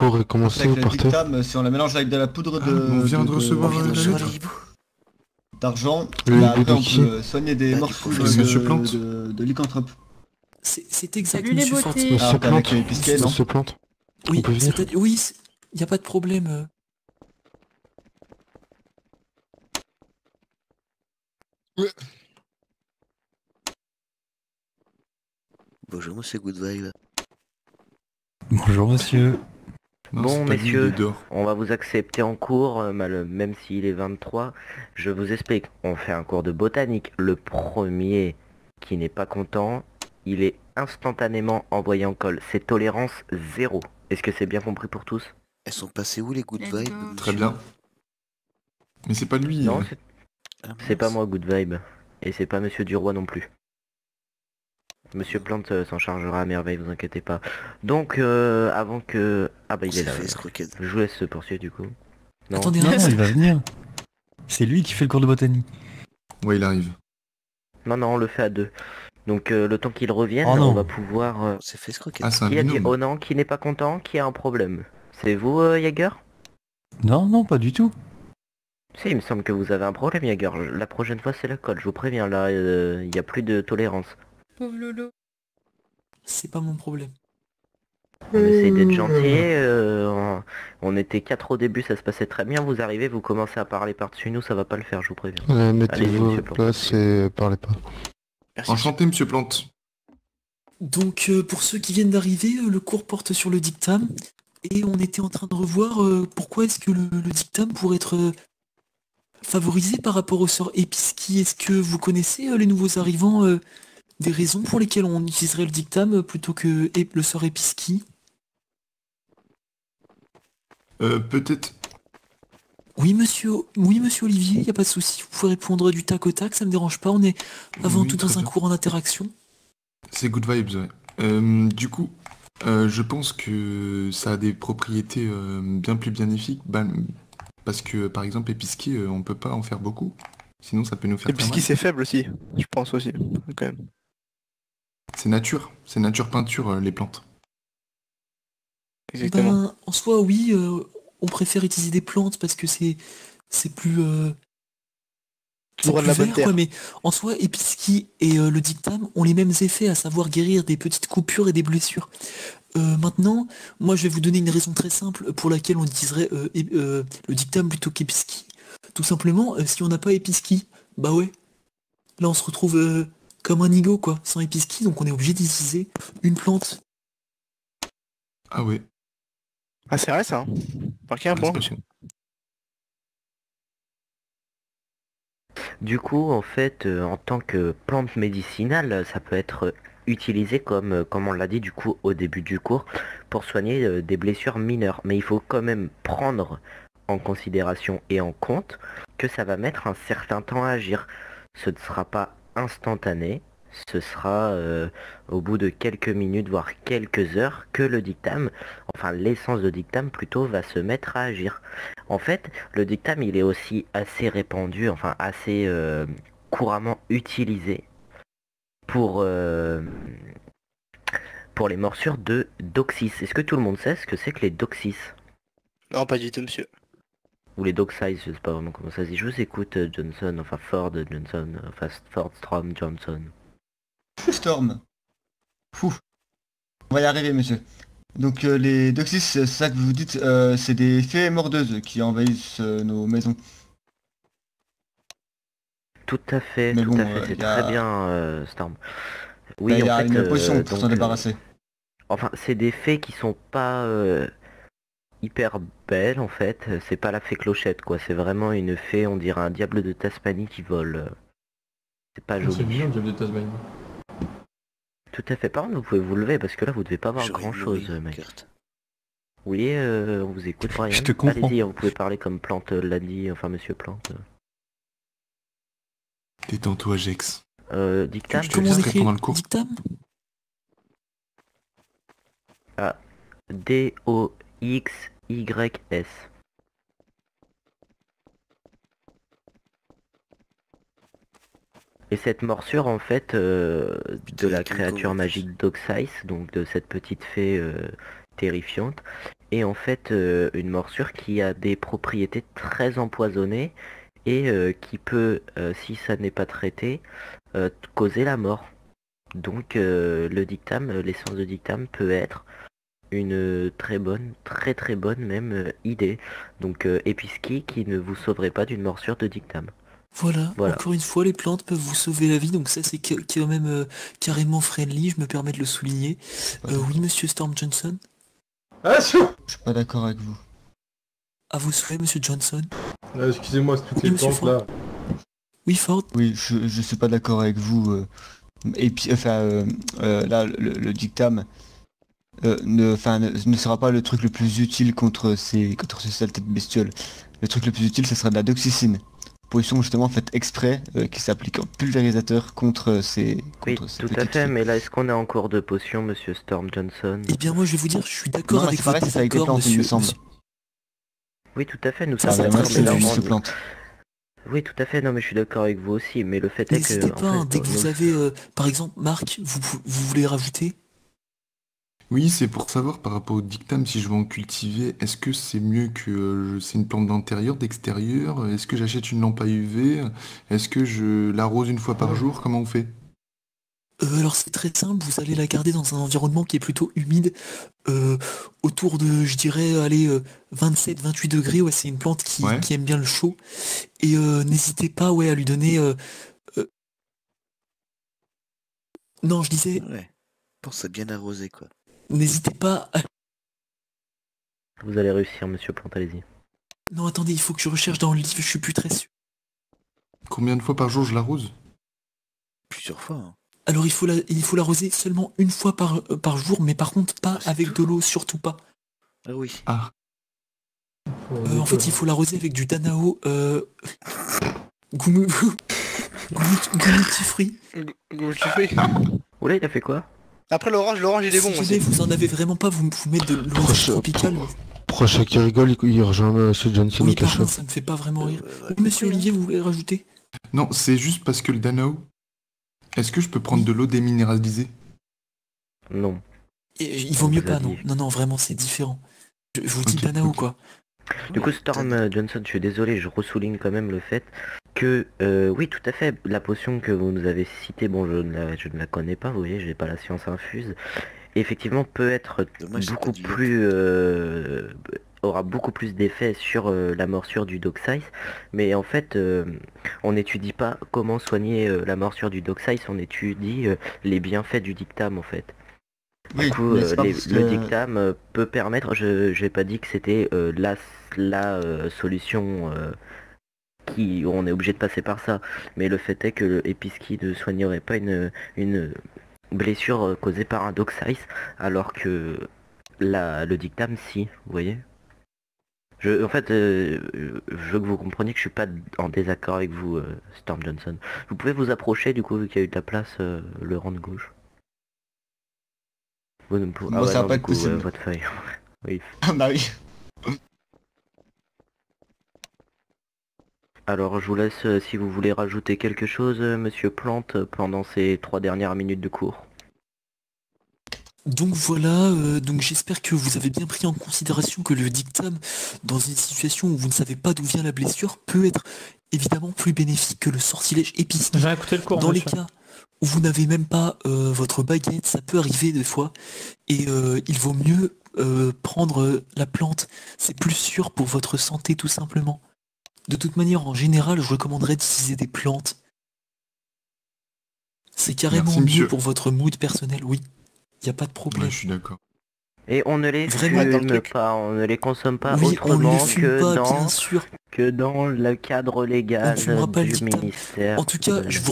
Pour commencer, Avec vous le partez. dictame, si on la mélange avec de la poudre on vient de recevoir la lettre. d'argent, Le bah hibou après de on qui? peut soigner des Bah, du morsures professeur. Monsieur Plante. de lycanthrope. C'est exact, Salut les monsieur beautés. Fortier. Ah, Monsieur t'es avec Plante. Pisquet, non? Monsieur Plante. Oui, on peut venir oui, y a pas de problème. Bonjour monsieur Good Vibe. Bonjour monsieur. Non, Bon, c'est pas lui, messieurs, il est dehors. on va vous accepter en cours, même s'il est 23. Je vous explique, on fait un cours de botanique. Le premier qui n'est pas content, il est instantanément envoyé en colle. C'est tolérance zéro. Est-ce que c'est bien compris pour tous? Elles sont passées où les Good Let's Vibes go. monsieur Très bien. Mais c'est pas lui. Non, Ah, c'est pas mince. moi, Good Vibe. Et c'est pas Monsieur Duroy non plus. Monsieur Plante s'en chargera à merveille, vous inquiétez pas. Donc, avant que... Ah bah On il est s'est là. fait escroquer. Je vous laisse se poursuivre du coup. Non. Attendez, Non, non, il va venir. C'est lui qui fait le cours de botanique. Ouais, il arrive. Non, non, on le fait à deux. Donc le temps qu'il revienne, Oh non. on va pouvoir... On s'est fait escroquer. Ah, c'est un Qui a dit binôme. oh non, qui n'est pas content, qui a un problème? C'est vous, Jaeger? Non, non, pas du tout. Si, il me semble que vous avez un problème, Jaeger. La prochaine fois, c'est la colle, je vous préviens, là, il n'y a plus de tolérance. Pauvre Lolo. c'est pas mon problème. On essaye d'être gentil, on était 4 au début, ça se passait très bien, vous arrivez, vous commencez à parler par-dessus nous, ça va pas le faire, je vous préviens. Allez-y, Mettez-vous monsieur à Plante. place et parlez pas. Merci. Enchanté, monsieur Plante. Donc pour ceux qui viennent d'arriver, le cours porte sur le dictame. Et on était en train de revoir pourquoi est-ce que le dictame pourrait être favorisé par rapport au sort Episki. Est-ce que vous connaissez les nouveaux arrivants des raisons pour lesquelles on utiliserait le dictame plutôt que le sort Episki? Peut-être... Oui monsieur Olivier, y a pas de souci. Vous pouvez répondre du tac au tac, ça me dérange pas. On est avant Oui, tout très dans un bien. cours en interaction. C'est Good Vibes, ouais. Du coup, je pense que ça a des propriétés bien plus bénéfiques. Parce que, par exemple, épisqué, on peut pas en faire beaucoup. Sinon, ça peut nous faire Et très puis mal. c'est faible aussi, je pense aussi, quand même. C'est nature peinture, les plantes. Exactement. Ben, en soi, oui, on préfère utiliser des plantes parce que c'est plus Droit de la bonne vert, terre. quoi, mais en soi, Episki et le dictame ont les mêmes effets, à savoir guérir des petites coupures et des blessures. Maintenant, moi je vais vous donner une raison très simple pour laquelle on utiliserait le dictame plutôt qu'Episki. Tout simplement, si on n'a pas Episki, bah ouais, là on se retrouve comme un nigo quoi, sans Episki, donc on est obligé d'utiliser une plante. Ah ouais. Ah c'est vrai ça, hein. Marquez un Ouais, point. c'est pas con. Du coup, en fait, en tant que plante médicinale, ça peut être utilisé comme on l'a dit du coup au début du cours, pour soigner des blessures mineures. Mais il faut quand même prendre en considération et en compte que ça va mettre un certain temps à agir. Ce ne sera pas instantané, ce sera au bout de quelques minutes, voire quelques heures, que le dictame, enfin l'essence de dictame plutôt, va se mettre à agir. En fait, le dictame, il est aussi assez répandu, enfin assez couramment utilisé pour les morsures de Doxis. Est-ce que tout le monde sait ce que c'est que les Doxis? Non pas du tout monsieur. Ou les Doxies, je sais pas vraiment comment ça se dit. Je vous écoute, Johnson, enfin Ford Johnson, enfin Ford Strom Johnson. Storm. Fou. On va y arriver, monsieur. Donc les Doxys, c'est ça que vous dites, c'est des fées mordeuses qui envahissent nos maisons. Tout à fait, Mais tout bon, à fait, c'est y a- très bien, Storm. Là, Oui, il y en a fait, une potion pour s'en donc, débarrasser. enfin, c'est des fées qui sont pas hyper belles en fait. C'est pas la fée clochette quoi. C'est vraiment une fée, on dirait un diable de Tasmanie qui vole. C'est pas C'est joli. bien le diable de Tasmanie. Tout à fait. Par contre, vous pouvez vous lever parce que là, vous devez pas voir J'aurais grand une chose, nourrice, mec. Kurt. Oui, on vous écoute, Brian. Je te comprends. Allez-y, vous pouvez parler comme Plante l'a dit, enfin Monsieur Plante. Détends-toi, Jex. Dictame. Je te Comment on laisserai écrit pendant le cours. dictame? Doxys. Et cette morsure en fait de la Putain, créature comment- magique Doxys, donc de cette petite fée terrifiante. Et en fait, une morsure qui a des propriétés très empoisonnées et qui peut, si ça n'est pas traité, causer la mort. Donc le dictame, l'essence de dictame peut être une très bonne, très très bonne même idée. Donc Episki qui ne vous sauverait pas d'une morsure de dictame. Voilà, Voilà. encore une fois, les plantes peuvent vous sauver la vie, donc ça c'est quand même carrément friendly, je me permets de le souligner. Oui, monsieur Storm Johnson. Je suis pas d'accord avec vous. À vos souhaits, monsieur Johnson. Excusez-moi, c'est toutes Oui, les monsieur plantes là. Oui, Ford. Oui, je suis pas d'accord avec vous. Et puis, là, le dictame ne sera pas le truc le plus utile contre ces saletés de bestioles. Le truc le plus utile, ce sera de la doxycine. Potion justement faite exprès, qui s'applique en pulvérisateur contre ces... Oui, Contre ces tout à petites fait, trucs. mais là, est-ce qu'on a encore de potions, monsieur Storm Johnson? Eh bien moi je vais vous dire, je suis d'accord Non, avec c'est pareil, votre c'est avec des désaccord, plantes, il me monsieur. semble. Oui, tout à fait, nous Ça, sommes c'est d'accord, très mais bien, là, je juste on- plante. Oui, tout à fait, non, mais je suis d'accord avec vous aussi, mais le fait est N'hésitez que, pas, en hein, fait, dès que vous avez, par exemple, Marc, vous voulez rajouter? Oui, c'est pour savoir par rapport au dictame, si je veux en cultiver, est-ce que c'est mieux que c'est une plante d'intérieur, d'extérieur? Est-ce que j'achète une lampe à UV? Est-ce que je l'arrose une fois par jour? Comment on fait? Alors c'est très simple, vous allez la garder dans un environnement qui est plutôt humide, autour de, je dirais, allez, 27-28 degrés, ouais, c'est une plante Ouais. qui aime bien le chaud. Et n'hésitez pas, ouais, à lui donner... Non, je disais, Ouais. Pense à bien arroser, quoi. n'hésitez pas à... vous allez réussir, monsieur Plante, allez-y. Non, attendez, il faut que je recherche dans le livre, je suis plus très sûr. Combien de fois par jour je l'arrose? Plusieurs fois, hein. Alors il faut l'arroser seulement une fois par jour, mais par contre pas C'est avec tout. de l'eau, surtout pas. Ah oui. Ah, En fait, il faut l'arroser avec du Danao Gouloutifruit. Oula, il a fait quoi? Après l'orange il est bon Si aussi. jamais vous en avez vraiment pas, vous mettez de l'eau tropicale. Prochain qui rigole, il rejoint Monsieur Johnson Oui, au par cachot. contre, ça me fait pas vraiment rire. Oui, monsieur Olivier, vous voulez rajouter? non, c'est juste parce que le Danao, est-ce que je peux prendre de l'eau déminéralisée? Non. Et il vaut On mieux vous a pas, non. dit. Non, vraiment, c'est différent. Je vous dis Ok, Danao, ok. quoi. Du coup, Storm Johnson, je suis désolé, je ressouligne quand même le fait que, oui, tout à fait, la potion que vous nous avez citée, bon, je ne la connais pas, vous voyez, j'ai pas la science infuse, effectivement, peut être Dommage, c'est beaucoup pas du plus, aura beaucoup plus d'effet sur la morsure du Doxice, mais en fait, on n'étudie pas comment soigner la morsure du Doxice, on étudie les bienfaits du dictame, en fait. Oui, Du coup, mais c'est pas parce le que- dictame peut permettre, j'ai pas dit que c'était la solution qui on est obligé de passer par ça, mais le fait est que le Episki ne soignerait pas une blessure causée par un Doxice, alors que le dictame si, vous voyez. En fait, je veux que vous compreniez que je suis pas en désaccord avec vous, Storm Johnson. Vous pouvez vous approcher du coup vu qu'il y a eu de la place, le rang de gauche. Vous ne pouvez... Moi, ça va non, pas du être coup, possible. votre feuille. Oui. Ah bah oui. Alors je vous laisse si vous voulez rajouter quelque chose, monsieur Plante, pendant ces 3 dernières minutes de cours. Donc voilà, donc j'espère que vous avez bien pris en considération que le dictame, dans une situation où vous ne savez pas d'où vient la blessure, peut être évidemment plus bénéfique que le sortilège épice. J'ai écouté le cours, Dans les monsieur. cas où vous n'avez même pas votre baguette, ça peut arriver des fois, et il vaut mieux prendre la plante, c'est plus sûr pour votre santé tout simplement. De toute manière, en général, je recommanderais d'utiliser des plantes. C'est carrément Merci, mieux monsieur. pour votre mood personnel, oui. Y a pas de problème. Ouais, je suis d'accord. Et on ne les Vraiment, dans le fume truc. pas, on ne les consomme pas Oui, on ne autrement les fume pas, bien que sûr. dans le cadre On légal ne fumera pas le du dictame. ministère. En tout cas, de- je vous